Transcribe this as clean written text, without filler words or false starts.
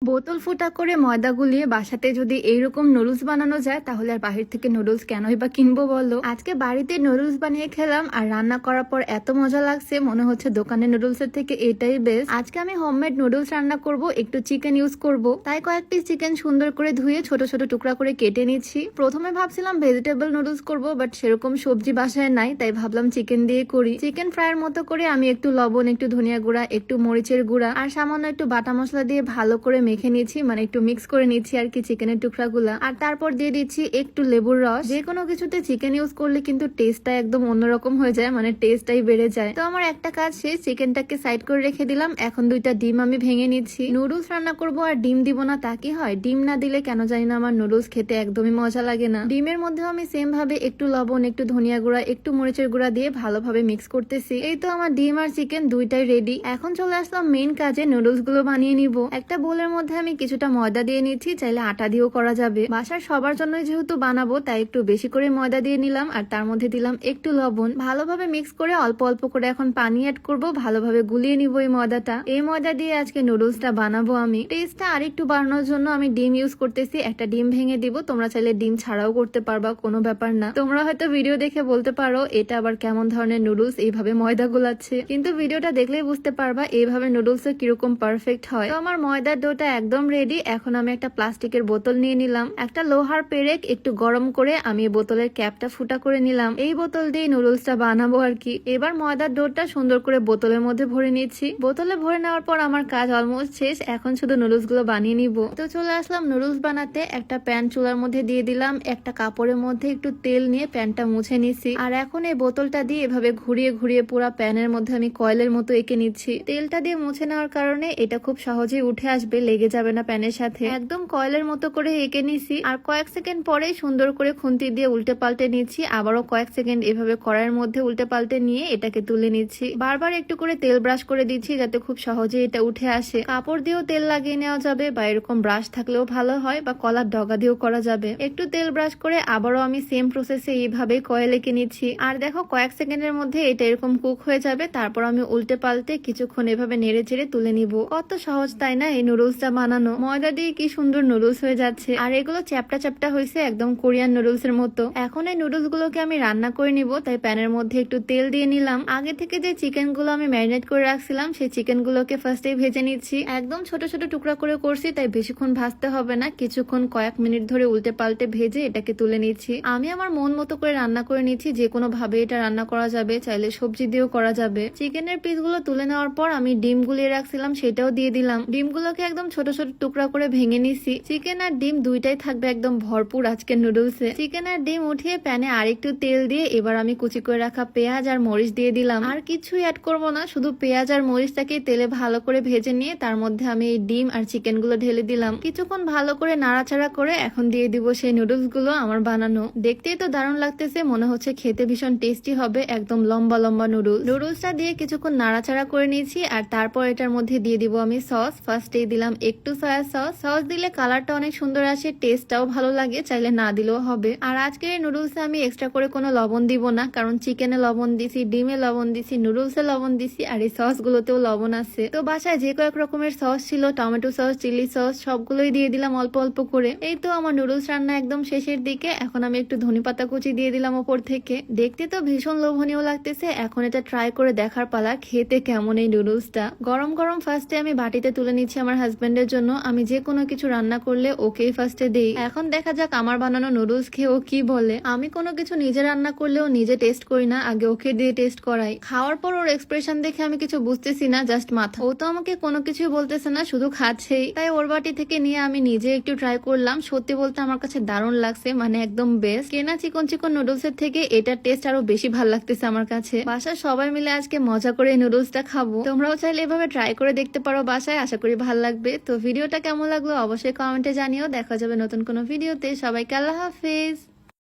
বোতল ফুটা করে ময়দা গুলিয়ে বাসাতে যদি এইরকম নুডলস বানানো যায় তাহলে আর বাহির থেকে নুডলস কেনই বা কিনবো বলো। আজকে বাড়িতে নুডলস বানিয়ে খেলাম আর রান্না করার পর এত মজা লাগছে, মনে হচ্ছে দোকানের নুডলস এর থেকে এটাই বেস্ট। আজকে আমি হোমমেড নুডলস রান্না করব, একটু চিকেন ইউজ করব। তাই কয়েকটি চিকেন সুন্দর করে ধুয়ে ছোট ছোট টুকরা করে কেটে নিচ্ছি। প্রথমে ভাবছিলাম ভেজিটেবল নুডলস করব, বাট সেরকম সবজি বাসায় নাই, তাই ভাবলাম চিকেন দিয়ে করি। চিকেন ফ্রাইয়ের মতো করে আমি একটু লবণ, একটু ধনিয়া গুঁড়া, একটু মরিচের গুঁড়া আর সামান্য একটু বাটা মশলা দিয়ে ভালো করে মেখে নিয়েছি, মানে একটু মিক্স করে নিচ্ছি আর কি চিকেনের টুকরাগুলা। আর তারপর দিয়ে দিচ্ছি একটু লেবুর রস। যে কোনো কিছুতে চিকেন ইউজ করলে কিন্তু টেস্টটা একদম অন্যরকম হয়ে যায়, মানে টেস্টটাই বেড়ে যায়। তো আমার একটা কাজ শেষ, চিকেনটাকে সাইড করে রেখে দিলাম। এখন দুইটা ডিম আমি ভেঙে নিচ্ছি। নুডলস রান্না করবো আর ডিম দিব না তা কি হয়? ডিম না দিলে কেন জানি না আমার নুডলস খেতে একদমই মজা লাগে না। ডিমের মধ্যেও আমি সেম ভাবে একটু লবণ, একটু ধনিয়া গুঁড়া, একটু মরিচের গুঁড়া দিয়ে ভালোভাবে মিক্স করতেছি। এই তো আমার ডিম আর চিকেন দুইটাই রেডি। এখন চলে আসলাম মেইন কাজে, নুডলস গুলো বানিয়ে নিব। একটা বোলের মধ্যে আমি কিছুটা ময়দা দিয়ে নিচ্ছি, চাইলে আটা দিয়েও করা যাবে। বাসার সবার জন্যই যেহেতু বানাবো তাই একটু বেশি করে ময়দা দিয়ে নিলাম আর তার মধ্যে দিলাম একটু লবণ। ভালোভাবে মিক্স করে অল্প অল্প করে এখন পানি অ্যাড করব, ভালোভাবে গুলিয়ে নিব এই ময়দাটা। এই ময়দা দিয়ে আজকে নুডলসটা বানাবো আমি। টেস্টটা আর একটু বাড়ানোর জন্য আমি ডিম ইউজ করতেছি। একটা ডিম ভেঙে দিব, তোমরা চাইলে ডিম ছাড়াও করতে পারবা, কোনো ব্যাপার না। তোমরা হয়তো ভিডিও দেখে বলতে পারো এটা আবার কেমন ধরনের নুডলস, এইভাবে ময়দা গুলাচ্ছে, কিন্তু ভিডিওটা দেখলেই বুঝতে পারবা এইভাবে নুডলস কিরকম পারফেক্ট হয়। তো আমার ময়দার ডোটা একদম রেডি। এখন আমি একটা প্লাস্টিকের বোতল নিয়ে নিলাম, একটা লোহার পেরেক একটু গরম করে আমি বোতলের ক্যাপটা ফুটা করে নিলাম। এই বোতল দিয়ে নুডলসটা বানাবো আর কি। এবার ময়দার ডোটা সুন্দর করে বোতলের মধ্যে ভরে নিচ্ছি। বোতলে ভরে নেওয়ার পর আমার কাজ অলমোস্ট শেষ, এখন শুধু নুডলস গুলো বানিয়ে নিব। তো চলে আসলাম নুডলস বানাতে। একটা প্যান চুলার মধ্যে দিয়ে দিলাম, একটা কাপড়ের মধ্যে একটু তেল নিয়ে প্যানটা মুছে নিচ্ছি। আর এখন এই বোতলটা দিয়ে এভাবে ঘুরিয়ে ঘুরিয়ে পুরো প্যানের মধ্যে আমি কয়েলের মতো এঁকে নিচ্ছি। তেলটা দিয়ে মুছে নেওয়ার কারণে এটা খুব সহজেই উঠে আসবে, লেগে যাবে না প্যানের সাথে। একদম কয়েলের মতো করে এঁকে নিছি। আর কয়েক সেকেন্ড পরে সুন্দর করে খুন্তি দিয়ে উল্টে পাল্টে নিচ্ছি। আবারও কয়েক সেকেন্ড এভাবে কড়াইয়ের মধ্যে উল্টে পাল্টে নিয়ে এটাকে তুলে নিচ্ছি। বারবার একটু করে তেল ব্রাশ করে দিচ্ছি যাতে খুব সহজে এটা উঠে আসে। কাপড় দিয়েও তেল লাগিয়ে নেওয়া যাবে, বা এরকম ব্রাশ থাকলেও ভালো হয়, বা কলার ডগা দিয়েও করা যাবে। একটু তেল ব্রাশ করে আবারও আমি সেম প্রসেসে এইভাবে কয়েল এঁকে নিচ্ছি। আর দেখো কয়েক সেকেন্ডের মধ্যে এটা এরকম কুক হয়ে যাবে। তারপর আমি উল্টে পাল্টে কিছুক্ষণ এভাবে নেড়ে চেড়ে তুলে নিব। কত সহজ তাই না এই নুডলসটা বানানো? ময়দা দিয়ে কি সুন্দর নুডলস হয়ে যাচ্ছে, আর এগুলো চ্যাপটা চ্যাপটা হয়েছে একদম কোরিয়ান নুডলস এর মতো। এখন এই নুডলস গুলোকে আমি রান্না করে নিব, তাই প্যানের মধ্যে একটু তেল দিয়ে নিলাম। আগে থেকে যে চিকেন গুলো আমি ম্যারিনেট করে রাখছিলাম সেই চিকেন গুলোকে ফার্স্টে ভেজে নিচ্ছি। একদম ছোট ছোট টুকরা করে করছি, তাই বেশিক্ষণ ভাজতে হবে না, কিছুক্ষণ কয়েক মিনিট ধরে উল্টে পাল্টে ভেজে এটাকে তুলে নিচ্ছি। আমি আমার মন মতো করে রান্না করে নিচ্ছি, যে কোনো ভাবে এটা রান্না করা যাবে, চাইলে সবজি দিয়েও করা যাবে। চিকেনের পিস গুলো তুলে নেওয়ার পর আমি ডিম গুলিয়ে রাখছিলাম সেটাও দিয়ে দিলাম। ডিমগুলোকে একদম ছোট ছোট টুকরা করে ভেঙে নিছি। চিকেন আর ডিম দুইটাই থাকবে একদম ভরপুর আজকের নুডলসে। চিকেন আর ডিম উঠিয়ে প্যানে আরেকটু তেল দিয়ে এবার আমি কুচি করে রাখা পেঁয়াজ আর মরিচ দিয়ে দিলাম। আর কিছুই অ্যাড করবো না, শুধু পেঁয়াজ আর মরিচটাকে তেলে ভালো করে ভেজে নিয়ে তার মধ্যে আমি এই ডিম আর চিকেন গুলো ঢেলে দিলাম। কিছুক্ষণ ভালো করে নাড়াচাড়া করে এখন দিয়ে দিব সেই নুডলস গুলো আমার বানানো। দেখতেই তো দারুণ লাগতেছে, মনে হচ্ছে খেতে ভীষণ টেস্টি হবে। একদম লম্বা লম্বা নুডলসটা দিয়ে কিছুক্ষণ নাড়াচাড়া করে নিয়েছি। আর তারপর এটার মধ্যে দিয়ে দিব আমি সস। ফার্স্টে দিলাম একটু সয়া সস। সস দিলে কালারটা অনেক সুন্দর আসে, টেস্টটাও ভালো লাগে, চাইলে না দিলেও হবে। আর আজকের এই নুডলসে আমি এক্সট্রা করে কোনো লবণ দিব না, কারণ চিকেনে লবণ দিছি, ডিমে লবণ দিছি, নুডলসে লবণ দিছি, আর এই সস গুলোতেও লবণ আছে। তো বাসায় যে কয়েক রকমের সস ছিল, টমেটো সস, চিলি সস, সবগুলোই দিয়ে দিলাম অল্প অল্প করে। এই তো আমার নুডলস রান্না একদম শেষের দিকে। এখন আমি একটু ধনেপাতা কুচি দিয়ে দিলাম ওপর থেকে। দেখতে তো ভীষণ লোভনীয় লাগতেছে। এখন এটা ট্রাই করে দেখার পালা, খেতে কেমন এই নুডলসটা। গরম গরম ফার্স্টে আমি বাটিতে তুলে নিচ্ছি আমার হাজবেন্ডের জন্য। আমি যে কোনো কিছু রান্না করলে ওকেই ফার্স্টে দেই। এখন দেখা যাক আমার বানানো নুডলস খেয়ে ও কি বলে। আমি কোনো কিছু নিজে রান্না করলেও নিজে টেস্ট করি না, আগে ওকে দিয়ে টেস্ট করাই। খাওয়ার পর ওর এক্সপ্রেশন দেখে আমি কিছু বুঝতেছি না, জাস্ট মাথা। ও তো আমাকে কোনো কিছুই বলতেছে না, শুধু খাচ্ছেই। তাই ওর বাটি থেকে নিয়ে আমি নিজে একটু ট্রাই করলাম। সত্যি বলতে আমার কাছে দারুণ লাগছে, মানে একদম বেস্ট। কেনা চিকন চিকন নুডলস এর থেকে এটার টেস্ট আরো বেশি ভালো লাগতেছে আমার কাছে। বাসার সবাই মিলে আজকে মজা করে এই নুডলসটা খাবো। তোমরাও চাইলে এভাবে ট্রাই করে দেখতে পারো বাসায়, আশা করি ভালো লাগবে। তো ভিডিওটা কেমন লাগলো অবশ্যই কমেন্টে জানিও। দেখা যাবে নতুন কোনো ভিডিওতে। সবাইকে আল্লাহ হাফেজ।